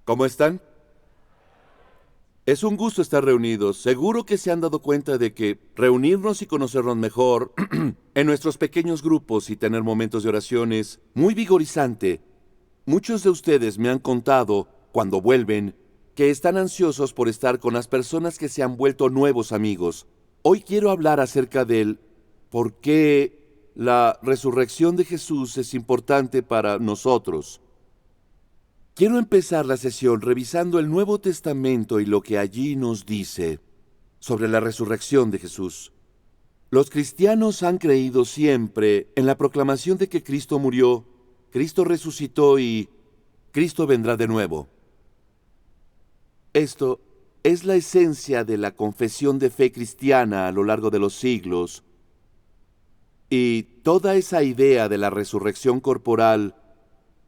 ¿Cómo están? Es un gusto estar reunidos. Seguro que se han dado cuenta de que reunirnos y conocernos mejor en nuestros pequeños grupos y tener momentos de oración es muy vigorizante. Muchos de ustedes me han contado, cuando vuelven, que están ansiosos por estar con las personas que se han vuelto nuevos amigos. Hoy quiero hablar acerca del por qué la resurrección de Jesús es importante para nosotros. Quiero empezar la sesión revisando el Nuevo Testamento y lo que allí nos dice sobre la resurrección de Jesús. Los cristianos han creído siempre en la proclamación de que Cristo murió, Cristo resucitó y Cristo vendrá de nuevo. Esto es la esencia de la confesión de fe cristiana a lo largo de los siglos, y toda esa idea de la resurrección corporal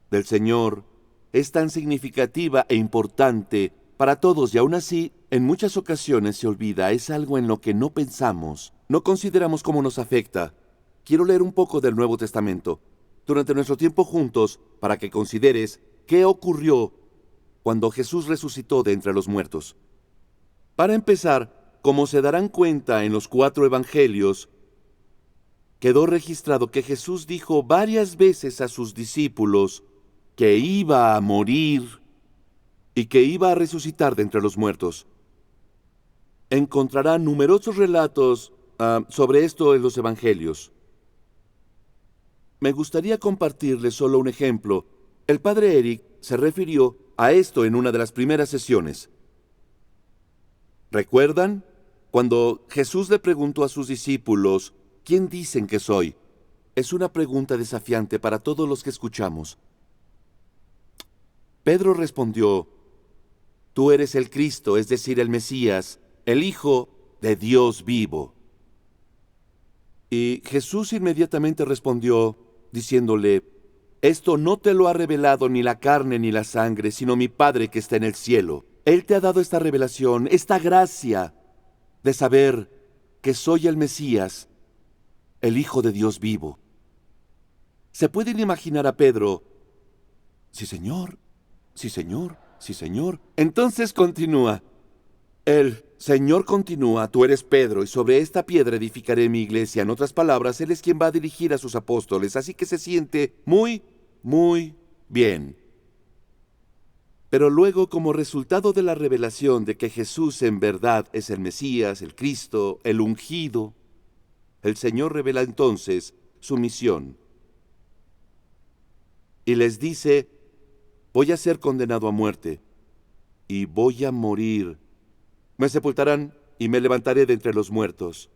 del Señor es tan significativa e importante para todos, y aún así, en muchas ocasiones se olvida, es algo en lo que no pensamos, no consideramos cómo nos afecta. Quiero leer un poco del Nuevo Testamento durante nuestro tiempo juntos para que consideres qué ocurrió cuando Jesús resucitó de entre los muertos. Para empezar, como se darán cuenta en los 4 evangelios, quedó registrado que Jesús dijo varias veces a sus discípulos que iba a morir y que iba a resucitar de entre los muertos. Encontrarán numerosos relatos sobre esto en los evangelios. Me gustaría compartirles solo un ejemplo. El padre Eric se refirió a esto en una de las primeras sesiones. ¿Recuerdan? Cuando Jesús le preguntó a sus discípulos, ¿quién dicen que soy? Es una pregunta desafiante para todos los que escuchamos. Pedro respondió, tú eres el Cristo, es decir, el Mesías, el Hijo de Dios vivo. Y Jesús inmediatamente respondió, diciéndole, esto no te lo ha revelado ni la carne ni la sangre, sino mi Padre que está en el cielo. Él te ha dado esta revelación, esta gracia de saber que soy el Mesías, el Hijo de Dios vivo. ¿Se pueden imaginar a Pedro? Sí, Señor. Sí, Señor. Sí, Señor. Entonces continúa. El Señor continúa, tú eres Pedro, y sobre esta piedra edificaré mi iglesia. En otras palabras, Él es quien va a dirigir a sus apóstoles, así que se siente muy, muy bien. Pero luego, como resultado de la revelación de que Jesús en verdad es el Mesías, el Cristo, el ungido, el Señor revela entonces su misión. Y les dice, voy a ser condenado a muerte, y voy a morir. Me sepultarán y me levantaré de entre los muertos.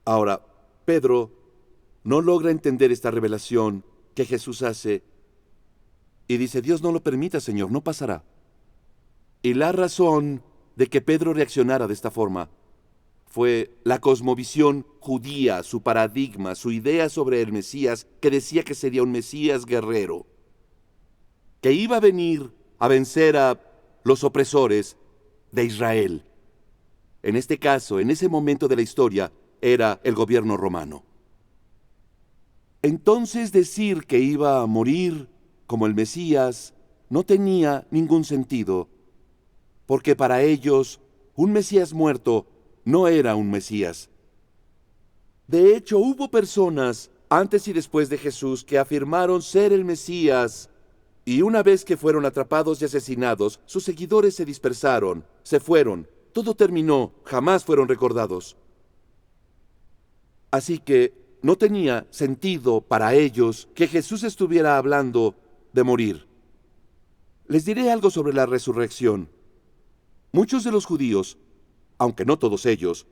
Ahora, Pedro no logra entender esta revelación que Jesús hace y dice, Dios no lo permita, Señor, no pasará. Y la razón de que Pedro reaccionara de esta forma fue la cosmovisión judía, su paradigma, su idea sobre el Mesías, que decía que sería un Mesías guerrero, que iba a venir a vencer a los opresores de Israel. En este caso, en ese momento de la historia, era el gobierno romano. Entonces decir que iba a morir como el Mesías no tenía ningún sentido, porque para ellos un Mesías muerto no era un Mesías. De hecho, hubo personas antes y después de Jesús que afirmaron ser el Mesías, y una vez que fueron atrapados y asesinados, sus seguidores se dispersaron, se fueron, todo terminó, jamás fueron recordados. Así que no tenía sentido para ellos que Jesús estuviera hablando de morir. Les diré algo sobre la resurrección. Muchos de los judíos, aunque no todos ellos,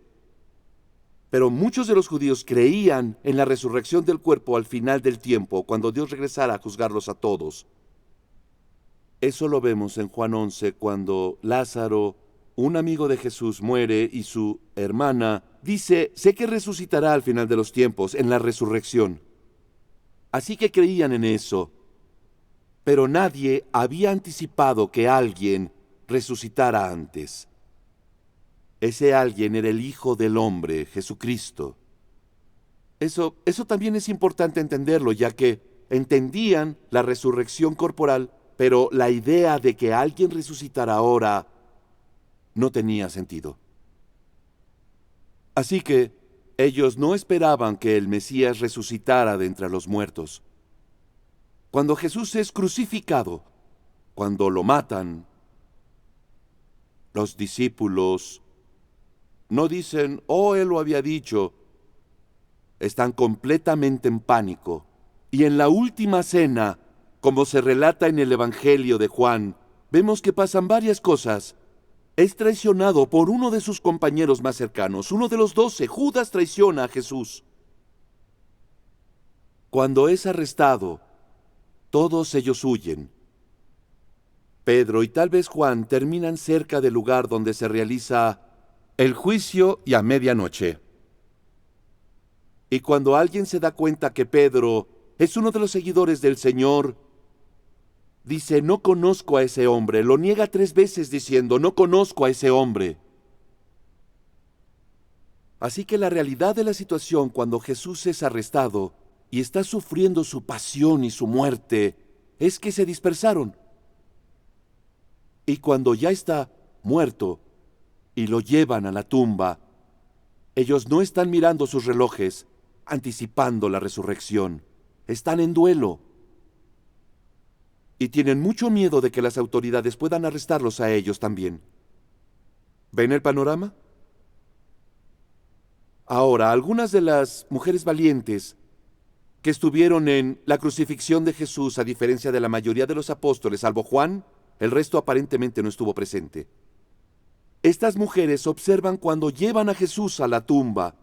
pero muchos de los judíos creían en la resurrección del cuerpo al final del tiempo, cuando Dios regresara a juzgarlos a todos. Eso lo vemos en Juan 11, cuando Lázaro, un amigo de Jesús, muere y su hermana dice, sé que resucitará al final de los tiempos, en la resurrección. Así que creían en eso, pero nadie había anticipado que alguien resucitara antes. Ese alguien era el Hijo del Hombre, Jesucristo. Eso también es importante entenderlo, ya que entendían la resurrección corporal pero la idea de que alguien resucitara ahora no tenía sentido. Así que ellos no esperaban que el Mesías resucitara de entre los muertos. Cuando Jesús es crucificado, cuando lo matan, los discípulos no dicen, oh, él lo había dicho. Están completamente en pánico. Y en la última cena, como se relata en el Evangelio de Juan, vemos que pasan varias cosas. Es traicionado por uno de sus compañeros más cercanos, uno de los 12. Judas traiciona a Jesús. Cuando es arrestado, todos ellos huyen. Pedro y tal vez Juan terminan cerca del lugar donde se realiza el juicio y a medianoche. Y cuando alguien se da cuenta que Pedro es uno de los seguidores del Señor, dice, no conozco a ese hombre. Lo niega 3 veces diciendo, no conozco a ese hombre. Así que la realidad de la situación cuando Jesús es arrestado y está sufriendo su pasión y su muerte, es que se dispersaron. Y cuando ya está muerto y lo llevan a la tumba, ellos no están mirando sus relojes, anticipando la resurrección. Están en duelo. Y tienen mucho miedo de que las autoridades puedan arrestarlos a ellos también. ¿Ven el panorama? Ahora, algunas de las mujeres valientes que estuvieron en la crucifixión de Jesús, a diferencia de la mayoría de los apóstoles, salvo Juan, el resto aparentemente no estuvo presente. Estas mujeres observan cuando llevan a Jesús a la tumba.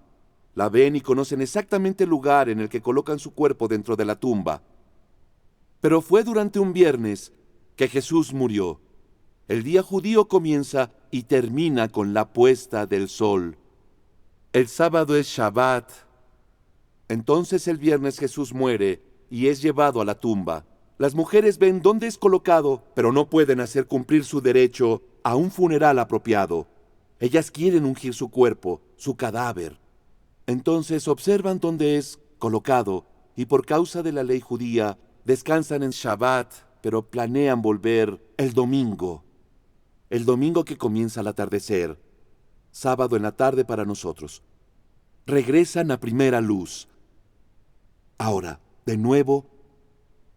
La ven y conocen exactamente el lugar en el que colocan su cuerpo dentro de la tumba. Pero fue durante un viernes que Jesús murió. El día judío comienza y termina con la puesta del sol. El sábado es Shabbat. Entonces el viernes Jesús muere y es llevado a la tumba. Las mujeres ven dónde es colocado, pero no pueden hacer cumplir su derecho a un funeral apropiado. Ellas quieren ungir su cuerpo, su cadáver. Entonces observan dónde es colocado y por causa de la ley judía descansan en Shabbat, pero planean volver el domingo que comienza al atardecer, sábado en la tarde para nosotros. Regresan a primera luz. Ahora, de nuevo,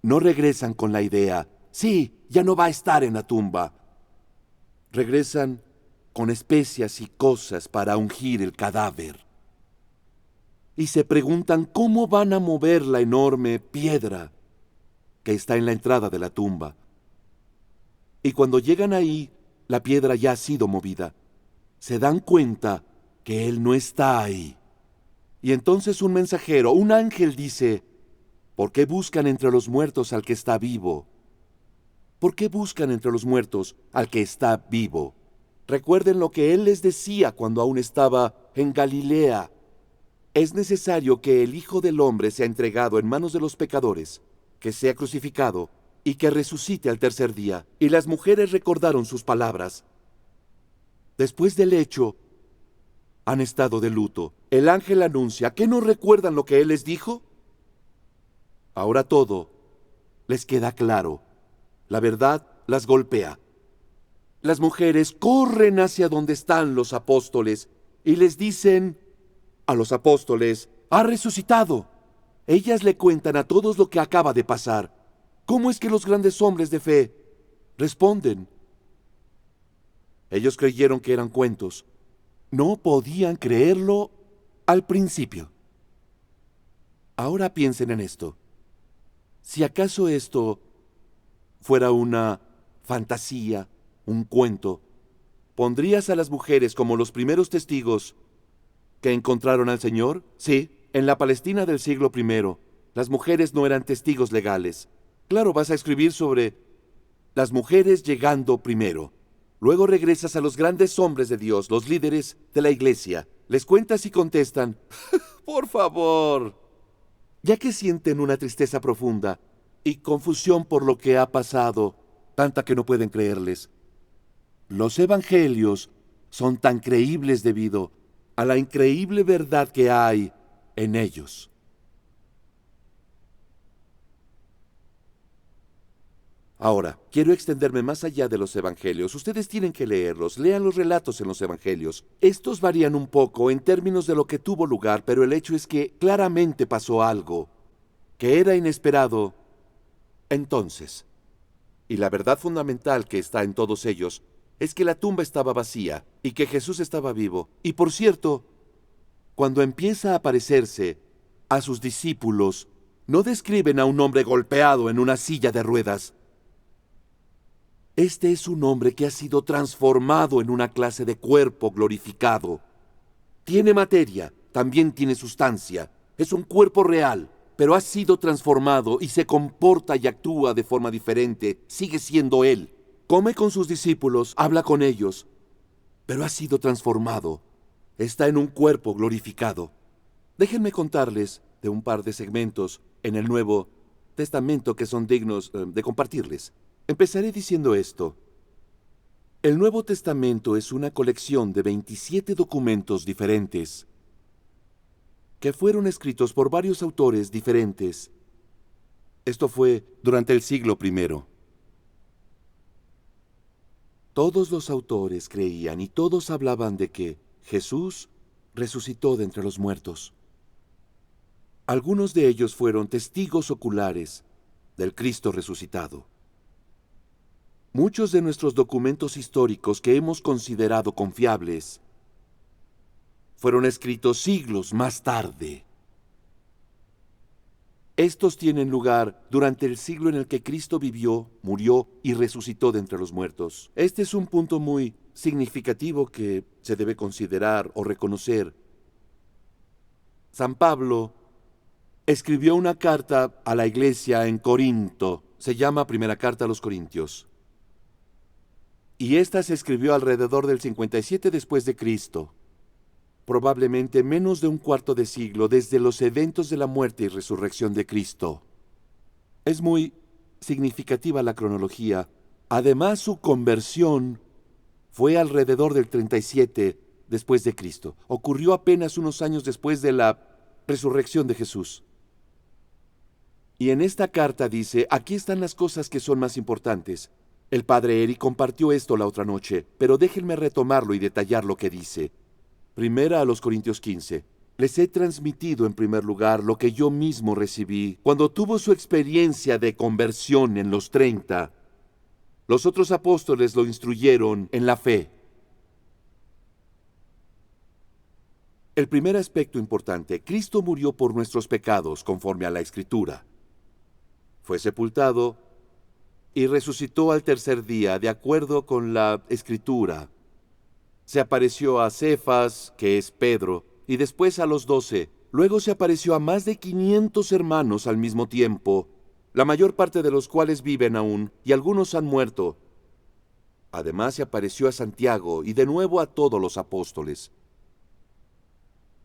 no regresan con la idea, sí, ya no va a estar en la tumba. Regresan con especias y cosas para ungir el cadáver. Y se preguntan cómo van a mover la enorme piedra que está en la entrada de la tumba. Y cuando llegan ahí, la piedra ya ha sido movida. Se dan cuenta que Él no está ahí. Y entonces un mensajero, un ángel dice, ¿por qué buscan entre los muertos al que está vivo? ¿Por qué buscan entre los muertos al que está vivo? Recuerden lo que Él les decía cuando aún estaba en Galilea. Es necesario que el Hijo del Hombre sea entregado en manos de los pecadores, que sea crucificado y que resucite al tercer día. Y las mujeres recordaron sus palabras. Después del hecho, han estado de luto. El ángel anuncia, ¿qué no recuerdan lo que Él les dijo? Ahora todo les queda claro. La verdad las golpea. Las mujeres corren hacia donde están los apóstoles y les dicen a los apóstoles, ha resucitado. Ellas le cuentan a todos lo que acaba de pasar. ¿Cómo es que los grandes hombres de fe responden? Ellos creyeron que eran cuentos. No podían creerlo al principio. Ahora piensen en esto. Si acaso esto fuera una fantasía, un cuento, ¿pondrías a las mujeres como los primeros testigos que encontraron al Señor? Sí, en la Palestina del siglo I, las mujeres no eran testigos legales. Claro, vas a escribir sobre las mujeres llegando primero. Luego regresas a los grandes hombres de Dios, los líderes de la iglesia. Les cuentas y contestan, por favor. Ya que sienten una tristeza profunda y confusión por lo que ha pasado, tanta que no pueden creerles. Los evangelios son tan creíbles debido a la increíble verdad que hay en ellos. Ahora, quiero extenderme más allá de los evangelios. Ustedes tienen que leerlos, lean los relatos en los evangelios. Estos varían un poco en términos de lo que tuvo lugar, pero el hecho es que claramente pasó algo que era inesperado entonces. Y la verdad fundamental que está en todos ellos es que la tumba estaba vacía y que Jesús estaba vivo. Y por cierto, cuando empieza a aparecerse a sus discípulos, no describen a un hombre golpeado en una silla de ruedas. Este es un hombre que ha sido transformado en una clase de cuerpo glorificado. Tiene materia, también tiene sustancia. Es un cuerpo real, pero ha sido transformado y se comporta y actúa de forma diferente. Sigue siendo él. Come con sus discípulos, habla con ellos, pero ha sido transformado. Está en un cuerpo glorificado. Déjenme contarles de un par de segmentos en el Nuevo Testamento que son dignos de compartirles. Empezaré diciendo esto. El Nuevo Testamento es una colección de 27 documentos diferentes que fueron escritos por varios autores diferentes. Esto fue durante el siglo I. Todos los autores creían y todos hablaban de que Jesús resucitó de entre los muertos. Algunos de ellos fueron testigos oculares del Cristo resucitado. Muchos de nuestros documentos históricos que hemos considerado confiables fueron escritos siglos más tarde. Estos tienen lugar durante el siglo en el que Cristo vivió, murió y resucitó de entre los muertos. Este es un punto muy significativo que se debe considerar o reconocer. San Pablo escribió una carta a la iglesia en Corinto. Se llama Primera Carta a los Corintios. Y esta se escribió alrededor del 57 después de Cristo, probablemente menos de un cuarto de siglo desde los eventos de la muerte y resurrección de Cristo. Es muy significativa la cronología. Además, su conversión fue alrededor del 37 después de Cristo. Ocurrió apenas unos años después de la resurrección de Jesús. Y en esta carta dice, aquí están las cosas que son más importantes. El padre Eric compartió esto la otra noche, pero déjenme retomarlo y detallar lo que dice. Primera a los Corintios 15. Les he transmitido en primer lugar lo que yo mismo recibí. Cuando tuvo su experiencia de conversión en los 30, los otros apóstoles lo instruyeron en la fe. El primer aspecto importante, Cristo murió por nuestros pecados conforme a la Escritura. Fue sepultado y resucitó al tercer día, de acuerdo con la Escritura. Se apareció a Cefas, que es Pedro, y después a los 12. Luego se apareció a más de 500 hermanos al mismo tiempo, la mayor parte de los cuales viven aún, y algunos han muerto. Además se apareció a Santiago y de nuevo a todos los apóstoles.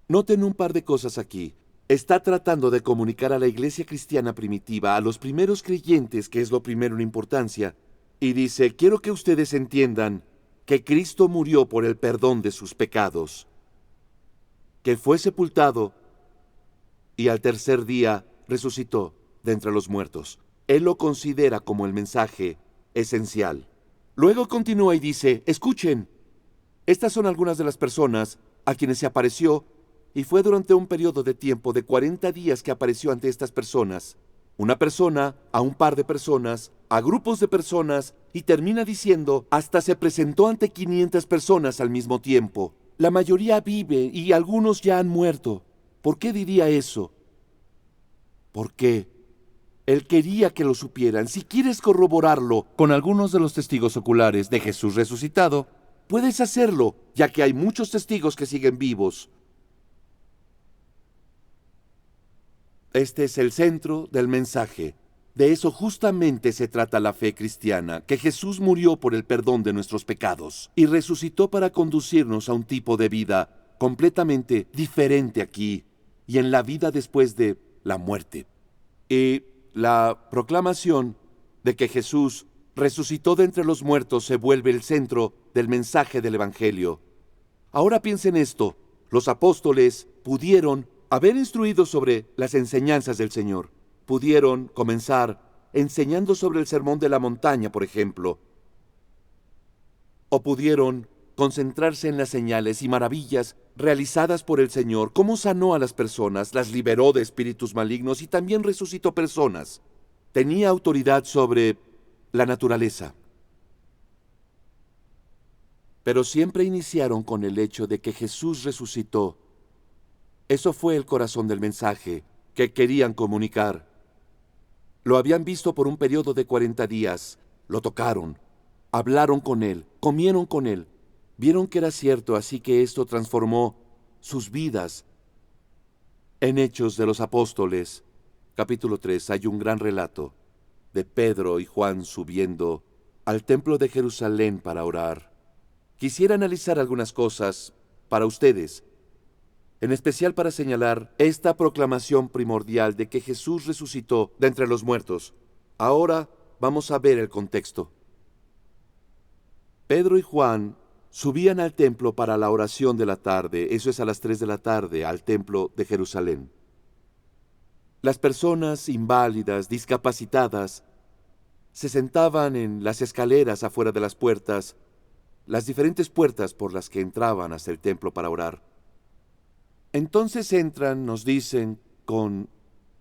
Noten un par de cosas aquí. Está tratando de comunicar a la iglesia cristiana primitiva, a los primeros creyentes, que es lo primero en importancia, y dice, quiero que ustedes entiendan que Cristo murió por el perdón de sus pecados, que fue sepultado y al tercer día resucitó de entre los muertos. Él lo considera como el mensaje esencial. Luego continúa y dice, escuchen, estas son algunas de las personas a quienes se apareció. Y fue durante un periodo de tiempo de 40 días que apareció ante estas personas. Una persona, a un par de personas, a grupos de personas, y termina diciendo, hasta se presentó ante 500 personas al mismo tiempo. La mayoría vive y algunos ya han muerto. ¿Por qué diría eso? Porque él quería que lo supieran. Si quieres corroborarlo con algunos de los testigos oculares de Jesús resucitado, puedes hacerlo, ya que hay muchos testigos que siguen vivos. Este es el centro del mensaje. De eso justamente se trata la fe cristiana, que Jesús murió por el perdón de nuestros pecados y resucitó para conducirnos a un tipo de vida completamente diferente aquí y en la vida después de la muerte. Y la proclamación de que Jesús resucitó de entre los muertos se vuelve el centro del mensaje del Evangelio. Ahora piensen esto, los apóstoles pudieron haber instruido sobre las enseñanzas del Señor. Pudieron comenzar enseñando sobre el Sermón de la Montaña, por ejemplo. O pudieron concentrarse en las señales y maravillas realizadas por el Señor, cómo sanó a las personas, las liberó de espíritus malignos y también resucitó personas. Tenía autoridad sobre la naturaleza. Pero siempre iniciaron con el hecho de que Jesús resucitó. Eso fue el corazón del mensaje que querían comunicar. Lo habían visto por un periodo de 40 días, lo tocaron, hablaron con él, comieron con él, vieron que era cierto, así que esto transformó sus vidas. En Hechos de los Apóstoles, capítulo 3, hay un gran relato de Pedro y Juan subiendo al templo de Jerusalén para orar. Quisiera analizar algunas cosas para ustedes, en especial para señalar esta proclamación primordial de que Jesús resucitó de entre los muertos. Ahora vamos a ver el contexto. Pedro y Juan subían al templo para la oración de la tarde, eso es a las 3 de la tarde, al templo de Jerusalén. Las personas inválidas, discapacitadas, se sentaban en las escaleras afuera de las puertas, las diferentes puertas por las que entraban hasta el templo para orar. Entonces entran, nos dicen, con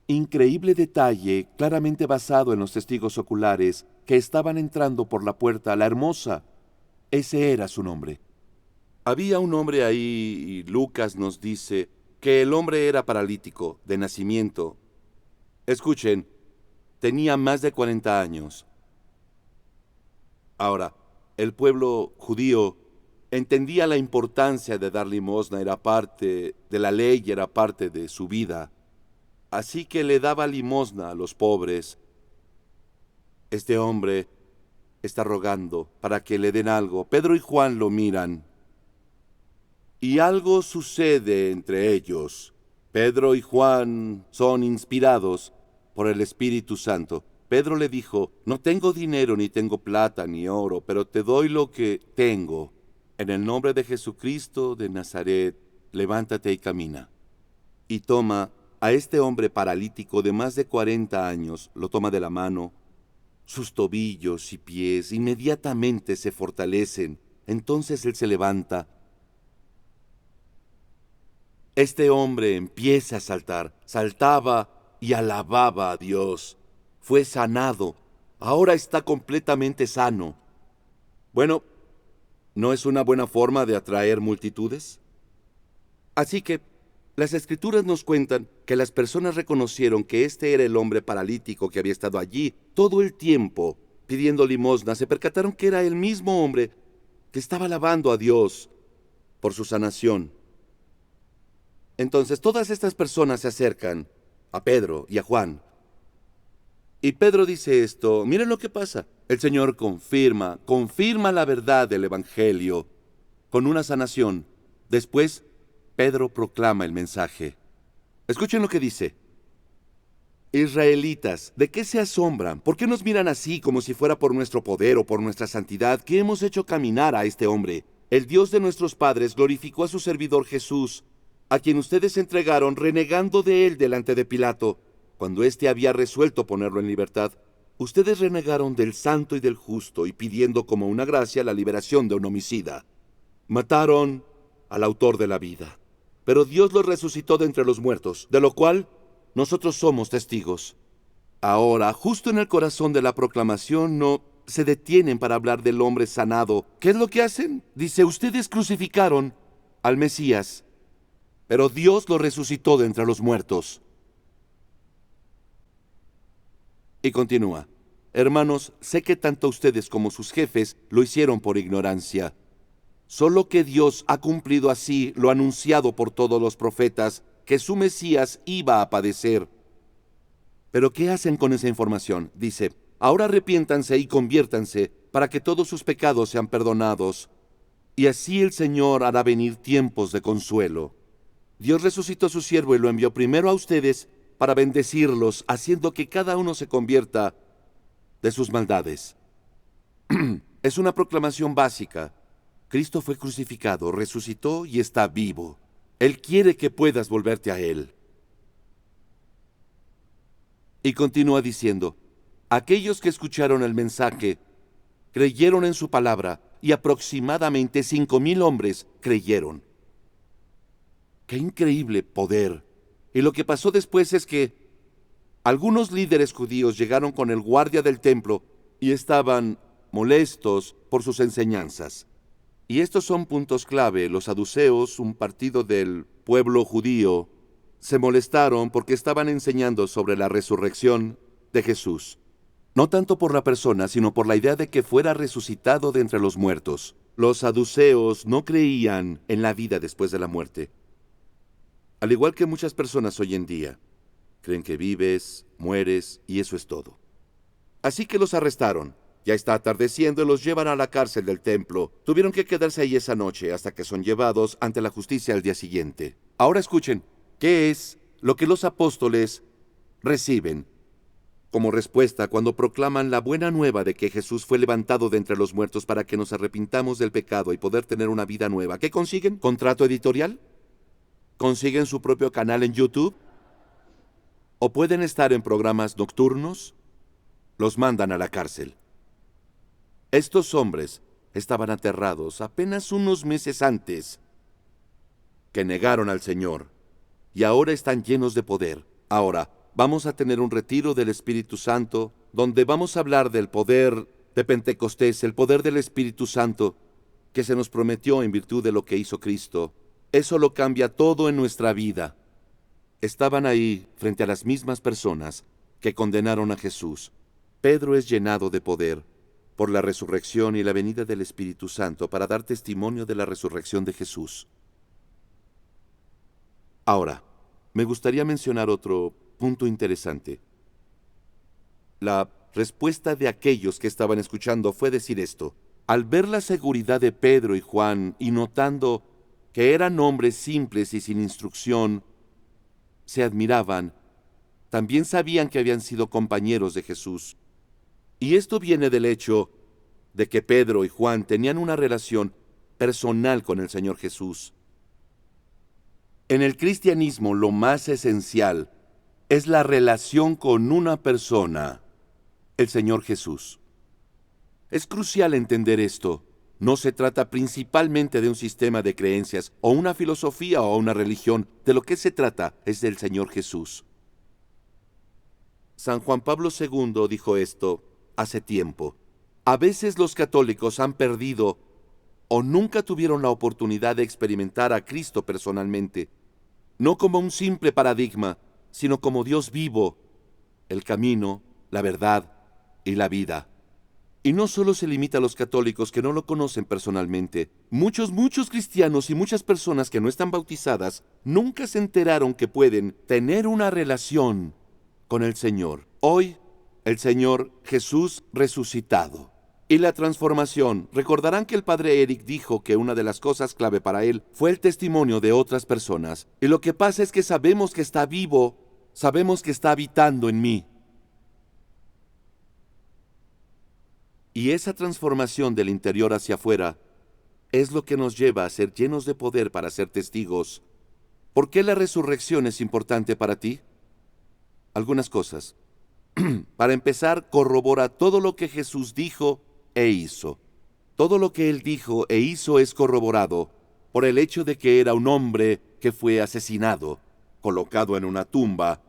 increíble detalle, claramente basado en los testigos oculares, que estaban entrando por la puerta, la hermosa. Ese era su nombre. Había un hombre ahí, y Lucas nos dice que el hombre era paralítico, de nacimiento. Escuchen, tenía más de 40 años. Ahora, el pueblo judío entendía la importancia de dar limosna, era parte de la ley y era parte de su vida. Así que le daba limosna a los pobres. Este hombre está rogando para que le den algo. Pedro y Juan lo miran. Y algo sucede entre ellos. Pedro y Juan son inspirados por el Espíritu Santo. Pedro le dijo, no tengo dinero, ni tengo plata, ni oro, pero te doy lo que tengo. En el nombre de Jesucristo de Nazaret, levántate y camina. Y toma a este hombre paralítico de más de 40 años, lo toma de la mano. Sus tobillos y pies inmediatamente se fortalecen. Entonces él se levanta. Este hombre empieza a saltar, saltaba y alababa a Dios. Fue sanado, ahora está completamente sano. Bueno, ¿no es una buena forma de atraer multitudes? Así que las Escrituras nos cuentan que las personas reconocieron que este era el hombre paralítico que había estado allí todo el tiempo pidiendo limosna. Se percataron que era el mismo hombre que estaba alabando a Dios por su sanación. Entonces todas estas personas se acercan a Pedro y a Juan. Y Pedro dice esto, miren lo que pasa. El Señor confirma la verdad del Evangelio con una sanación. Después, Pedro proclama el mensaje. Escuchen lo que dice. Israelitas, ¿de qué se asombran? ¿Por qué nos miran así como si fuera por nuestro poder o por nuestra santidad que hemos hecho caminar a este hombre? El Dios de nuestros padres glorificó a su servidor Jesús, a quien ustedes entregaron renegando de él delante de Pilato. Cuando éste había resuelto ponerlo en libertad, ustedes renegaron del santo y del justo y pidiendo como una gracia la liberación de un homicida. Mataron al autor de la vida, pero Dios lo resucitó de entre los muertos, de lo cual nosotros somos testigos. Ahora, justo en el corazón de la proclamación, no se detienen para hablar del hombre sanado. ¿Qué es lo que hacen? Dice, ustedes crucificaron al Mesías, pero Dios lo resucitó de entre los muertos. Y continúa, hermanos, sé que tanto ustedes como sus jefes lo hicieron por ignorancia. Solo que Dios ha cumplido así lo anunciado por todos los profetas, que su Mesías iba a padecer. Pero ¿qué hacen con esa información? Dice, ahora arrepiéntanse y conviértanse para que todos sus pecados sean perdonados. Y así el Señor hará venir tiempos de consuelo. Dios resucitó a su siervo y lo envió primero a ustedes para bendecirlos, haciendo que cada uno se convierta de sus maldades. Es una proclamación básica. Cristo fue crucificado, resucitó y está vivo. Él quiere que puedas volverte a Él. Y continúa diciendo, Aquellos que escucharon el mensaje creyeron en su palabra y aproximadamente 5,000 hombres creyeron. ¡Qué increíble poder! Y lo que pasó después es que algunos líderes judíos llegaron con el guardia del templo y estaban molestos por sus enseñanzas. Y estos son puntos clave. Los saduceos, un partido del pueblo judío, se molestaron porque estaban enseñando sobre la resurrección de Jesús. No tanto por la persona, sino por la idea de que fuera resucitado de entre los muertos. Los saduceos no creían en la vida después de la muerte. Al igual que muchas personas hoy en día, creen que vives, mueres y eso es todo. Así que los arrestaron. Ya está atardeciendo y los llevan a la cárcel del templo. Tuvieron que quedarse ahí esa noche hasta que son llevados ante la justicia al día siguiente. Ahora escuchen, ¿qué es lo que los apóstoles reciben como respuesta cuando proclaman la buena nueva de que Jesús fue levantado de entre los muertos para que nos arrepintamos del pecado y poder tener una vida nueva? ¿Qué consiguen? ¿Contrato editorial? ¿Consiguen su propio canal en YouTube? ¿O pueden estar en programas nocturnos? Los mandan a la cárcel. Estos hombres estaban aterrados apenas unos meses antes que negaron al Señor y ahora están llenos de poder. Ahora, vamos a tener un retiro del Espíritu Santo donde vamos a hablar del poder de Pentecostés, el poder del Espíritu Santo que se nos prometió en virtud de lo que hizo Cristo. Eso lo cambia todo en nuestra vida. Estaban ahí frente a las mismas personas que condenaron a Jesús. Pedro es llenado de poder por la resurrección y la venida del Espíritu Santo para dar testimonio de la resurrección de Jesús. Ahora, me gustaría mencionar otro punto interesante. La respuesta de aquellos que estaban escuchando fue decir esto. Al ver la seguridad de Pedro y Juan y notando que eran hombres simples y sin instrucción, se admiraban. También sabían que habían sido compañeros de Jesús. Y esto viene del hecho de que Pedro y Juan tenían una relación personal con el Señor Jesús. En el cristianismo lo más esencial es la relación con una persona, el Señor Jesús. Es crucial entender esto. No se trata principalmente de un sistema de creencias o una filosofía o una religión. De lo que se trata es del Señor Jesús. San Juan Pablo II dijo esto hace tiempo. A veces los católicos han perdido o nunca tuvieron la oportunidad de experimentar a Cristo personalmente, no como un simple paradigma, sino como Dios vivo, el camino, la verdad y la vida. Y no solo se limita a los católicos que no lo conocen personalmente. Muchos cristianos y muchas personas que no están bautizadas nunca se enteraron que pueden tener una relación con el Señor. Hoy, el Señor Jesús resucitado. Y la transformación. Recordarán que el padre Eric dijo que una de las cosas clave para él fue el testimonio de otras personas. Y lo que pasa es que sabemos que está vivo, sabemos que está habitando en mí. Y esa transformación del interior hacia afuera es lo que nos lleva a ser llenos de poder para ser testigos. ¿Por qué la resurrección es importante para ti? Algunas cosas. Para empezar, corrobora todo lo que Jesús dijo e hizo. Todo lo que Él dijo e hizo es corroborado por el hecho de que era un hombre que fue asesinado, colocado en una tumba,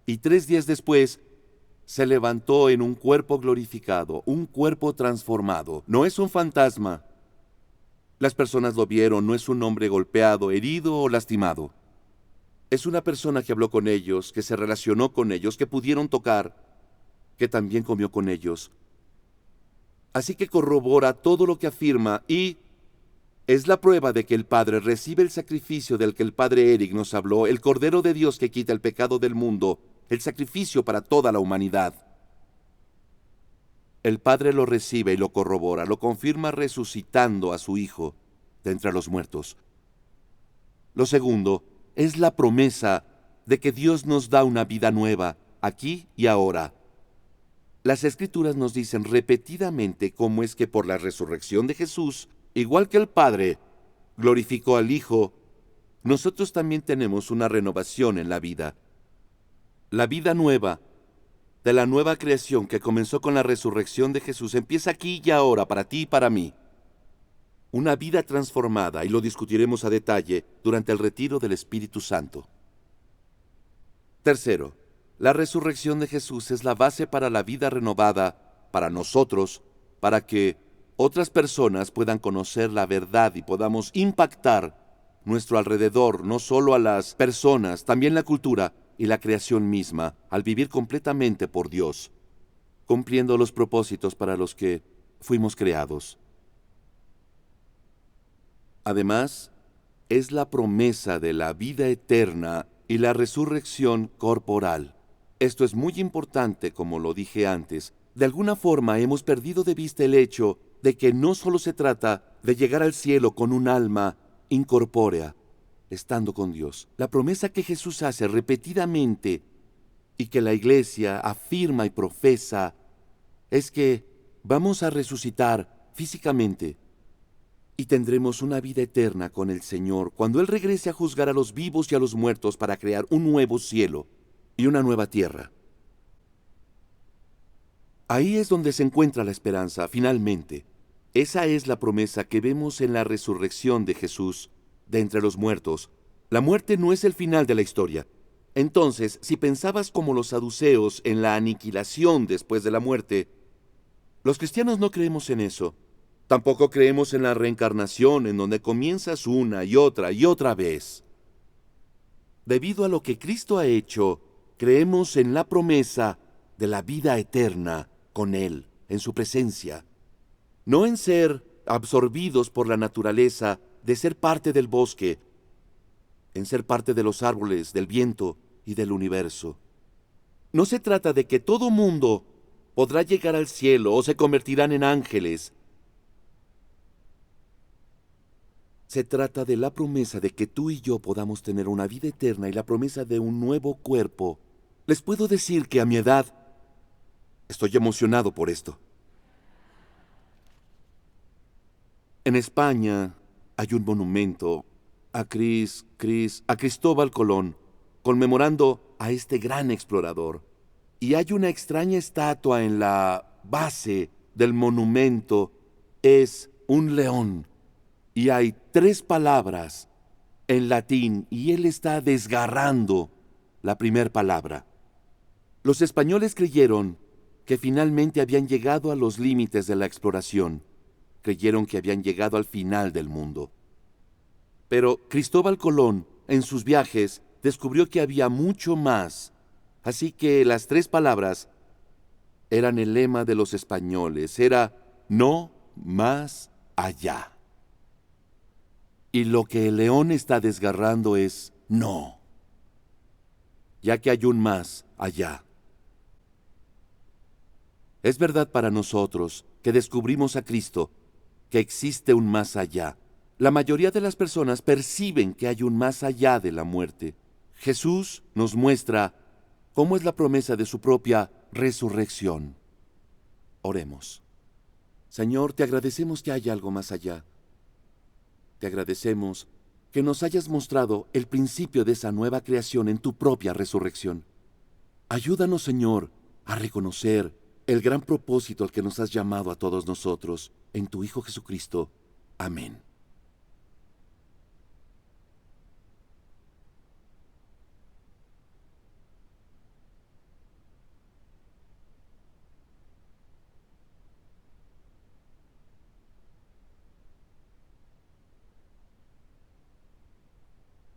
y 3 días después se levantó en un cuerpo glorificado, un cuerpo transformado. No es un fantasma. Las personas lo vieron, no es un hombre golpeado, herido o lastimado. Es una persona que habló con ellos, que se relacionó con ellos, que pudieron tocar, que también comió con ellos. Así que corrobora todo lo que afirma y es la prueba de que el Padre recibe el sacrificio del que el Padre Eric nos habló, el Cordero de Dios que quita el pecado del mundo, el sacrificio para toda la humanidad. El Padre lo recibe y lo corrobora, lo confirma resucitando a su Hijo de entre los muertos. Lo segundo es la promesa de que Dios nos da una vida nueva, aquí y ahora. Las Escrituras nos dicen repetidamente cómo es que por la resurrección de Jesús, igual que el Padre glorificó al Hijo, nosotros también tenemos una renovación en la vida. La vida nueva de la nueva creación que comenzó con la resurrección de Jesús empieza aquí y ahora para ti y para mí. Una vida transformada, y lo discutiremos a detalle durante el retiro del Espíritu Santo. Tercero, la resurrección de Jesús es la base para la vida renovada para nosotros, para que otras personas puedan conocer la verdad y podamos impactar nuestro alrededor, no solo a las personas, también la cultura y la creación misma, al vivir completamente por Dios, cumpliendo los propósitos para los que fuimos creados. Además, es la promesa de la vida eterna y la resurrección corporal. Esto es muy importante, como lo dije antes. De alguna forma hemos perdido de vista el hecho de que no solo se trata de llegar al cielo con un alma incorpórea, estando con Dios. La promesa que Jesús hace repetidamente y que la Iglesia afirma y profesa es que vamos a resucitar físicamente y tendremos una vida eterna con el Señor cuando Él regrese a juzgar a los vivos y a los muertos para crear un nuevo cielo y una nueva tierra. Ahí es donde se encuentra la esperanza, finalmente. Esa es la promesa que vemos en la resurrección de Jesús de entre los muertos. La muerte no es el final de la historia. Entonces, si pensabas como los saduceos en la aniquilación después de la muerte, los cristianos no creemos en eso. Tampoco creemos en la reencarnación, en donde comienzas una y otra vez. Debido a lo que Cristo ha hecho, creemos en la promesa de la vida eterna con Él, en su presencia. No en ser absorbidos por la naturaleza, de ser parte del bosque, en ser parte de los árboles, del viento y del universo. No se trata de que todo mundo podrá llegar al cielo o se convertirán en ángeles. Se trata de la promesa de que tú y yo podamos tener una vida eterna y la promesa de un nuevo cuerpo. Les puedo decir que a mi edad estoy emocionado por esto. En España hay un monumento a Cristóbal Colón, conmemorando a este gran explorador. Y hay una extraña estatua en la base del monumento. Es un león. Y hay 3 palabras en latín y él está desgarrando la primera palabra. Los españoles creyeron que finalmente habían llegado a los límites de la exploración. Creyeron que habían llegado al final del mundo. Pero Cristóbal Colón, en sus viajes, descubrió que había mucho más. Así que las 3 palabras eran el lema de los españoles. Era no más allá. Y lo que el león está desgarrando es no, ya que hay un más allá. Es verdad para nosotros que descubrimos a Cristo, que existe un más allá. La mayoría de las personas perciben que hay un más allá de la muerte. Jesús nos muestra cómo es la promesa de su propia resurrección. Oremos. Señor, te agradecemos que haya algo más allá. Te agradecemos que nos hayas mostrado el principio de esa nueva creación en tu propia resurrección. Ayúdanos, Señor, a reconocer el gran propósito al que nos has llamado a todos nosotros en tu Hijo Jesucristo. Amén.